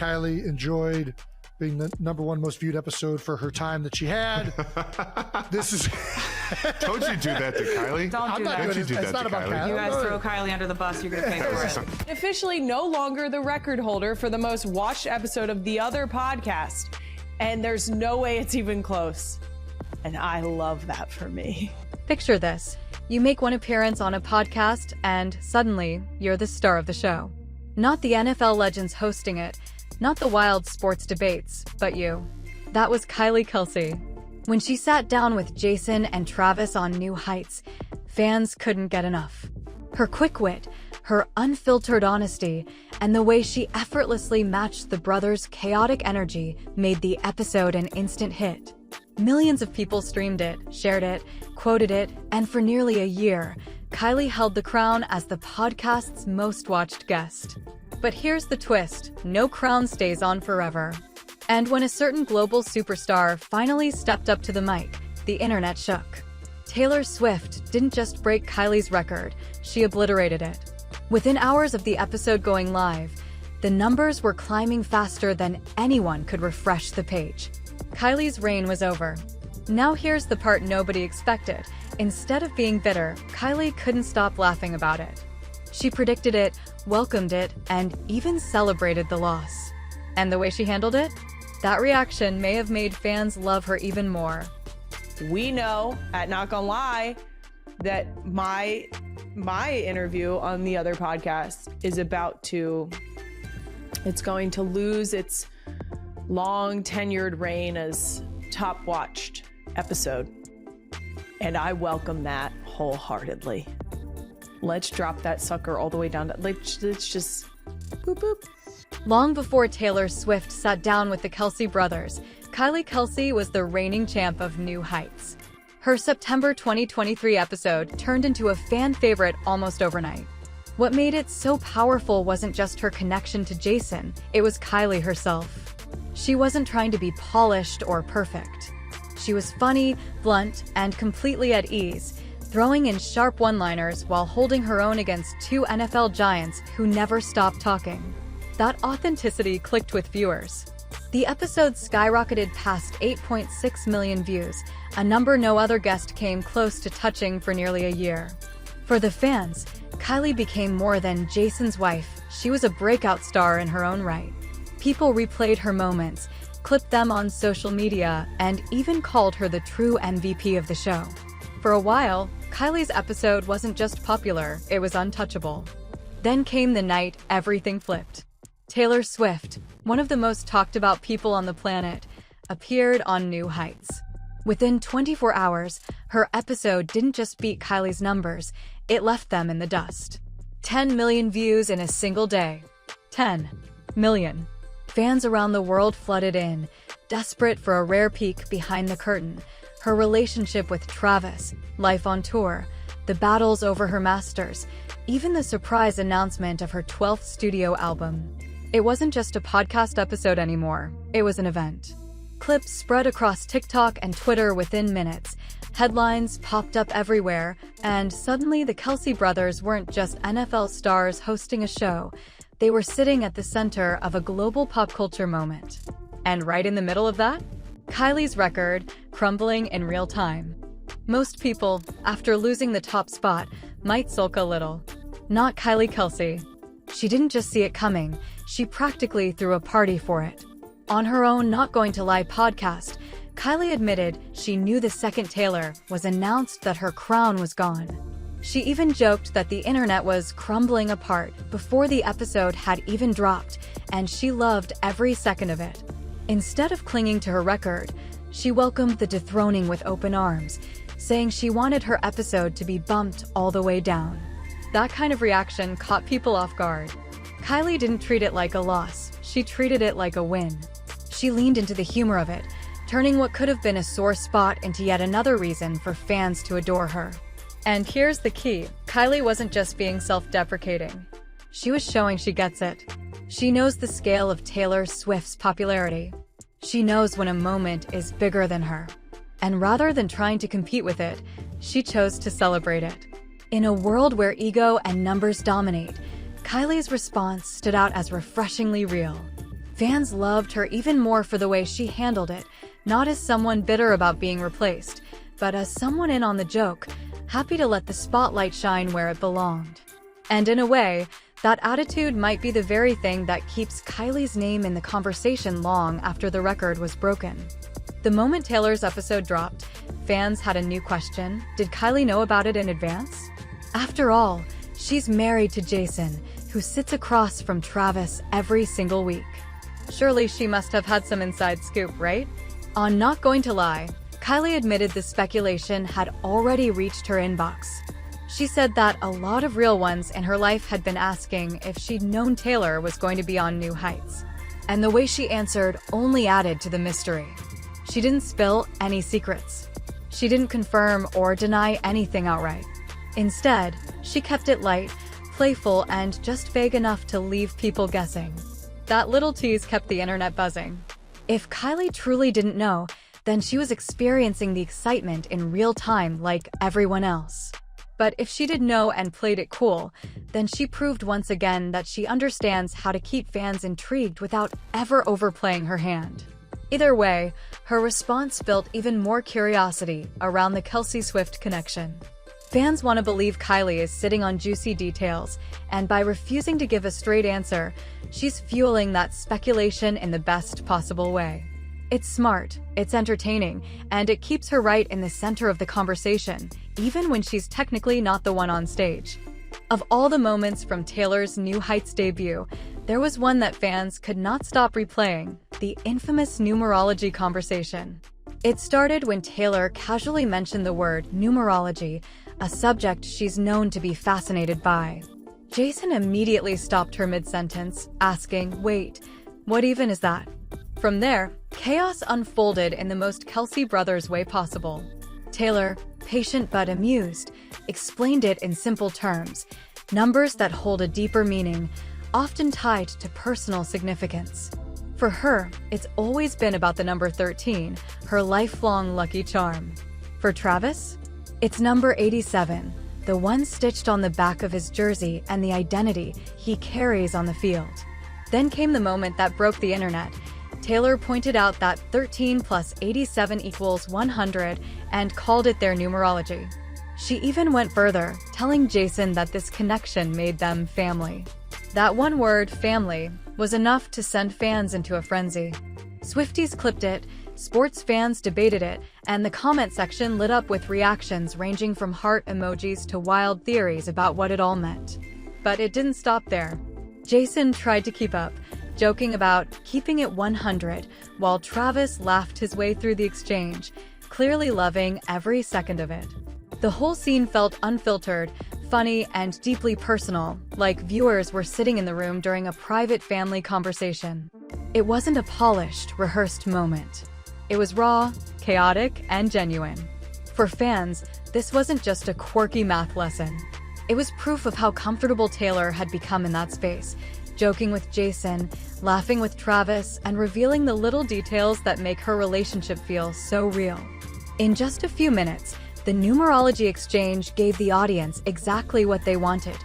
Kylie enjoyed being the #1 most viewed episode for her time that she had. This is... Don't you do that to Kylie? Don't do that. Don't you do that It's not to about Kylie. You guys throw Kylie under the bus, you're going to pay for it. Officially no longer the record holder for the most watched episode of the other podcast. And there's no way it's even close. And I love that for me. Picture this. You make one appearance on a podcast and suddenly you're the star of the show. Not the NFL legends hosting it, not the wild sports debates, but you. That was Kylie Kelsey. When she sat down with Jason and Travis on New Heights, fans couldn't get enough. Her quick wit, her unfiltered honesty, and the way she effortlessly matched the brothers' chaotic energy made the episode an instant hit. Millions of people streamed it, shared it, quoted it, and for nearly a year, Kylie held the crown as the podcast's most watched guest. But here's the twist, no crown stays on forever. And when a certain global superstar finally stepped up to the mic, the internet shook. Taylor Swift didn't just break Kylie's record, she obliterated it. Within hours of the episode going live, the numbers were climbing faster than anyone could refresh the page. Kylie's reign was over. Now here's the part nobody expected. Instead of being bitter, Kylie couldn't stop laughing about it. She predicted it, welcomed it, and even celebrated the loss. And the way she handled it? That reaction may have made fans love her even more. We know at Not Gonna Lie that my interview on the other podcast is it's going to lose its long tenured reign as top watched episode. And I welcome that wholeheartedly. Let's drop that sucker all the way down to, let's just boop boop. Long before Taylor Swift sat down with the Kelsey brothers, Kylie Kelsey was the reigning champ of New Heights. Her September 2023 episode turned into a fan favorite almost overnight. What made it so powerful wasn't just her connection to Jason, it was Kylie herself. She wasn't trying to be polished or perfect. She was funny, blunt, and completely at ease, throwing in sharp one-liners while holding her own against two NFL giants who never stopped talking. That authenticity clicked with viewers. The episode skyrocketed past 8.6 million views, a number no other guest came close to touching for nearly a year. For the fans, Kylie became more than Jason's wife. She was a breakout star in her own right. People replayed her moments, clipped them on social media, and even called her the true MVP of the show. For a while, Kylie's episode wasn't just popular, it was untouchable. Then came the night everything flipped. Taylor Swift, one of the most talked about people on the planet, appeared on New Heights. Within 24 hours, her episode didn't just beat Kylie's numbers, it left them in the dust. 10 million views in a single day. 10 million. Fans around the world flooded in, desperate for a rare peek behind the curtain. Her relationship with Travis, life on tour, the battles over her masters, even the surprise announcement of her 12th studio album. It wasn't just a podcast episode anymore, it was an event. Clips spread across TikTok and Twitter within minutes. Headlines popped up everywhere, and suddenly the Kelsey brothers weren't just NFL stars hosting a show. They were sitting at the center of a global pop culture moment. And right in the middle of that, Kylie's record crumbling in real time. Most people, after losing the top spot, might sulk a little. Not Kylie Kelsey. She didn't just see it coming, she practically threw a party for it. On her own Not Going to Lie podcast, Kylie admitted she knew the second Taylor was announced that her crown was gone. She even joked that the internet was crumbling apart before the episode had even dropped, and she loved every second of it. Instead of clinging to her record, she welcomed the dethroning with open arms, saying she wanted her episode to be bumped all the way down. That kind of reaction caught people off guard. Kylie didn't treat it like a loss, she treated it like a win. She leaned into the humor of it, turning what could have been a sore spot into yet another reason for fans to adore her. And here's the key, Kylie wasn't just being self-deprecating. She was showing she gets it. She knows the scale of Taylor Swift's popularity. She knows when a moment is bigger than her. And rather than trying to compete with it, she chose to celebrate it. In a world where ego and numbers dominate, Kylie's response stood out as refreshingly real. Fans loved her even more for the way she handled it, not as someone bitter about being replaced, but as someone in on the joke, happy to let the spotlight shine where it belonged. And in a way, that attitude might be the very thing that keeps Kylie's name in the conversation long after the record was broken. The moment Taylor's episode dropped, fans had a new question. Did Kylie know about it in advance? After all, she's married to Jason, who sits across from Travis every single week. Surely she must have had some inside scoop, right? On Not Going to Lie, Kylie admitted the speculation had already reached her inbox. She said that a lot of real ones in her life had been asking if she'd known Taylor was going to be on New Heights. And the way she answered only added to the mystery. She didn't spill any secrets. She didn't confirm or deny anything outright. Instead, she kept it light, playful, and just vague enough to leave people guessing. That little tease kept the internet buzzing. If Kylie truly didn't know, then she was experiencing the excitement in real time like everyone else. But if she did know and played it cool, then she proved once again that she understands how to keep fans intrigued without ever overplaying her hand. Either way, her response built even more curiosity around the Kelsey-Swift connection. Fans want to believe Kylie is sitting on juicy details, and by refusing to give a straight answer, she's fueling that speculation in the best possible way. It's smart, it's entertaining, and it keeps her right in the center of the conversation, even when she's technically not the one on stage. Of all the moments from Taylor's New Heights debut, there was one that fans could not stop replaying: the infamous numerology conversation. It started when Taylor casually mentioned the word numerology, a subject she's known to be fascinated by. Jason immediately stopped her mid-sentence, asking, "Wait, what even is that?" From there, chaos unfolded in the most Kelsey brothers way possible. Taylor, patient but amused, explained it in simple terms, numbers that hold a deeper meaning, often tied to personal significance. For her, it's always been about the number 13, her lifelong lucky charm. For Travis, it's number 87, the one stitched on the back of his jersey and the identity he carries on the field. Then came the moment that broke the internet. Taylor pointed out that 13 plus 87 equals 100 and called it their numerology. She even went further, telling Jason that this connection made them family. That one word, family, was enough to send fans into a frenzy. Swifties clipped it, sports fans debated it, and the comment section lit up with reactions ranging from heart emojis to wild theories about what it all meant. But it didn't stop there. Jason tried to keep up, joking about keeping it 100, while Travis laughed his way through the exchange, clearly loving every second of it. The whole scene felt unfiltered, funny, and deeply personal, like viewers were sitting in the room during a private family conversation. It wasn't a polished, rehearsed moment. It was raw, chaotic, and genuine. For fans, this wasn't just a quirky math lesson. It was proof of how comfortable Taylor had become in that space, joking with Jason, laughing with Travis, and revealing the little details that make her relationship feel so real. In just a few minutes, the numerology exchange gave the audience exactly what they wanted: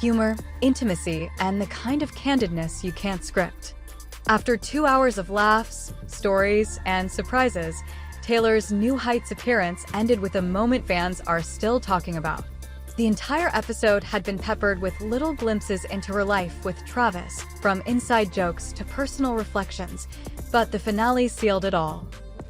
humor, intimacy, and the kind of candidness you can't script. After 2 hours of laughs, stories, and surprises, Taylor's New Heights appearance ended with a moment fans are still talking about. The entire episode had been peppered with little glimpses into her life with Travis, from inside jokes to personal reflections, but the finale sealed it all.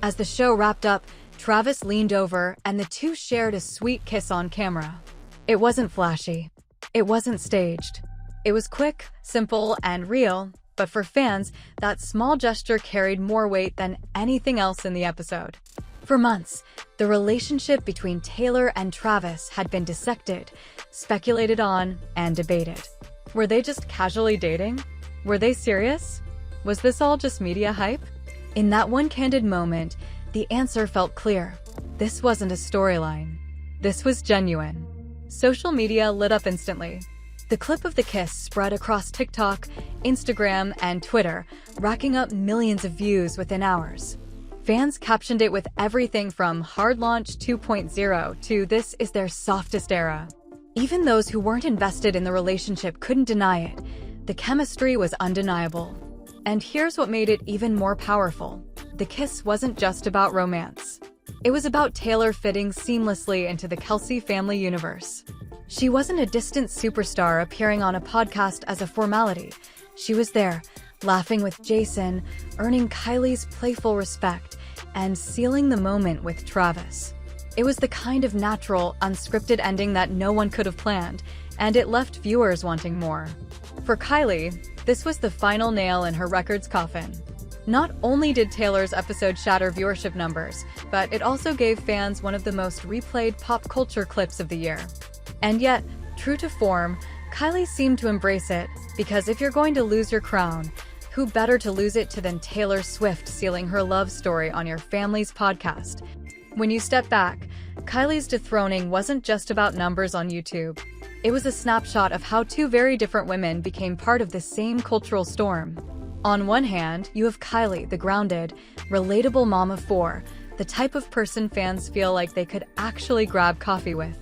As the show wrapped up, Travis leaned over and the two shared a sweet kiss on camera. It wasn't flashy. It wasn't staged. It was quick, simple, and real, but for fans, that small gesture carried more weight than anything else in the episode. For months, the relationship between Taylor and Travis had been dissected, speculated on, and debated. Were they just casually dating? Were they serious? Was this all just media hype? In that one candid moment, the answer felt clear. This wasn't a storyline. This was genuine. Social media lit up instantly. The clip of the kiss spread across TikTok, Instagram, and Twitter, racking up millions of views within hours. Fans captioned it with everything from "Hard Launch 2.0" to "This is their softest era." Even those who weren't invested in the relationship couldn't deny it. The chemistry was undeniable. And here's what made it even more powerful. The kiss wasn't just about romance. It was about Taylor fitting seamlessly into the Kelsey family universe. She wasn't a distant superstar appearing on a podcast as a formality. She was there, laughing with Jason, earning Kylie's playful respect, and sealing the moment with Travis. It was the kind of natural, unscripted ending that no one could have planned, and it left viewers wanting more. For Kylie, this was the final nail in her record's coffin. Not only did Taylor's episode shatter viewership numbers, but it also gave fans one of the most replayed pop culture clips of the year. And yet, true to form, Kylie seemed to embrace it, because if you're going to lose your crown, who better to lose it to than Taylor Swift sealing her love story on your family's podcast? When you step back, Kylie's dethroning wasn't just about numbers on YouTube. It was a snapshot of how two very different women became part of the same cultural storm. On one hand, you have Kylie, the grounded, relatable mom of four, the type of person fans feel like they could actually grab coffee with.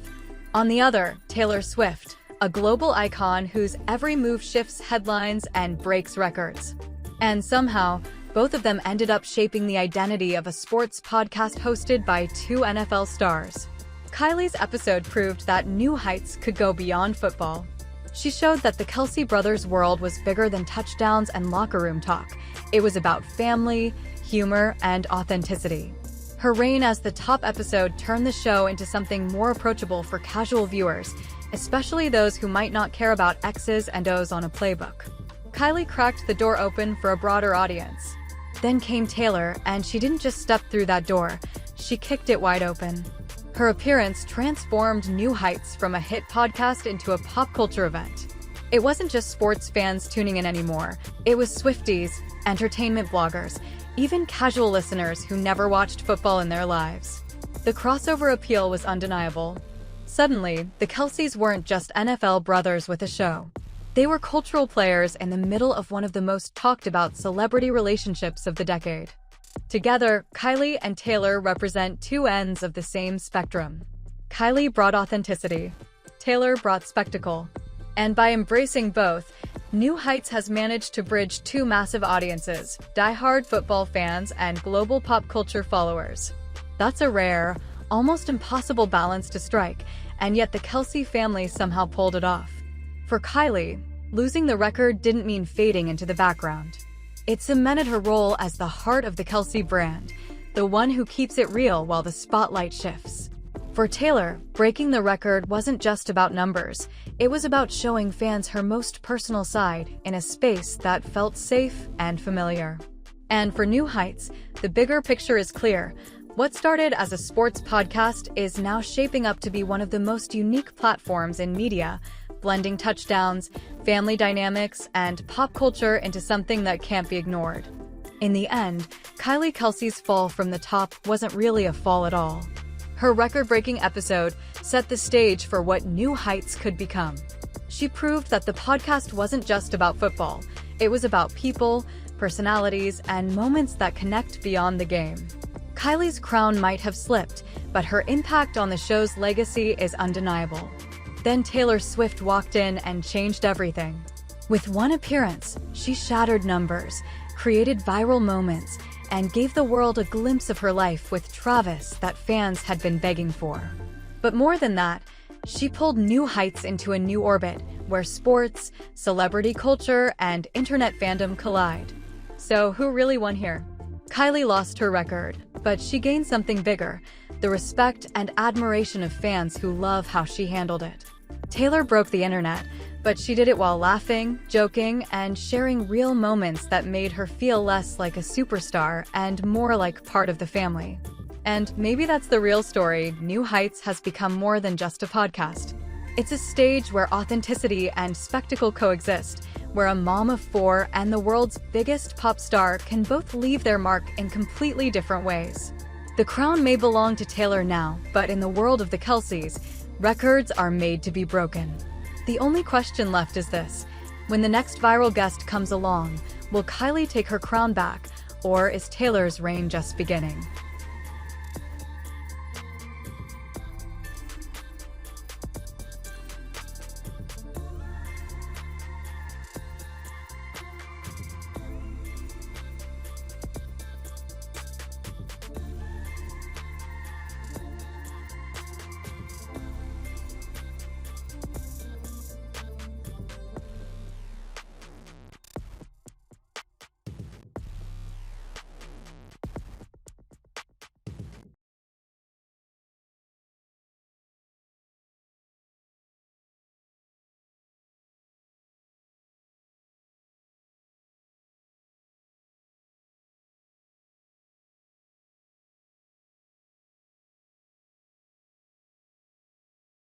On the other, Taylor Swift, a global icon whose every move shifts headlines and breaks records. And somehow, both of them ended up shaping the identity of a sports podcast hosted by two NFL stars. Kylie's episode proved that new heights could go beyond football. She showed that the Kelce brothers' world was bigger than touchdowns and locker room talk. It was about family, humor, and authenticity. Her reign as the top episode turned the show into something more approachable for casual viewers, especially those who might not care about X's and O's on a playbook. Kylie cracked the door open for a broader audience. Then came Taylor, and she didn't just step through that door, she kicked it wide open. Her appearance transformed New Heights from a hit podcast into a pop culture event. It wasn't just sports fans tuning in anymore. It was Swifties, entertainment bloggers, even casual listeners who never watched football in their lives. The crossover appeal was undeniable. Suddenly, the Kelceys weren't just NFL brothers with a show. They were cultural players in the middle of one of the most talked about celebrity relationships of the decade. Together, Kylie and Taylor represent two ends of the same spectrum. Kylie brought authenticity. Taylor brought spectacle. And by embracing both, New Heights has managed to bridge two massive audiences, die-hard football fans and global pop culture followers. That's a rare, almost impossible balance to strike, and yet the Kelsey family somehow pulled it off. For Kylie, losing the record didn't mean fading into the background. It cemented her role as the heart of the Kelsey brand, the one who keeps it real while the spotlight shifts. For Taylor, breaking the record wasn't just about numbers. It was about showing fans her most personal side in a space that felt safe and familiar. And for New Heights, the bigger picture is clear. What started as a sports podcast is now shaping up to be one of the most unique platforms in media, blending touchdowns, family dynamics, and pop culture into something that can't be ignored. In the end, Kylie Kelsey's fall from the top wasn't really a fall at all. Her record-breaking episode set the stage for what New Heights could become. She proved that the podcast wasn't just about football. It was about people, personalities, and moments that connect beyond the game. Kylie's crown might have slipped, but her impact on the show's legacy is undeniable. Then Taylor Swift walked in and changed everything. With one appearance, she shattered numbers, created viral moments, and gave the world a glimpse of her life with Travis that fans had been begging for. But more than that, she pulled New Heights into a new orbit where sports, celebrity culture, and internet fandom collide. So who really won here? Kylie lost her record, but she gained something bigger, the respect and admiration of fans who love how she handled it. Taylor broke the internet, but she did it while laughing, joking, and sharing real moments that made her feel less like a superstar and more like part of the family. And maybe that's the real story. New Heights has become more than just a podcast. It's a stage where authenticity and spectacle coexist, where a mom of four and the world's biggest pop star can both leave their mark in completely different ways. The crown may belong to Taylor now, but in the world of the Kelceys, records are made to be broken. The only question left is this: when the next viral guest comes along, will Kylie take her crown back, or is Taylor's reign just beginning?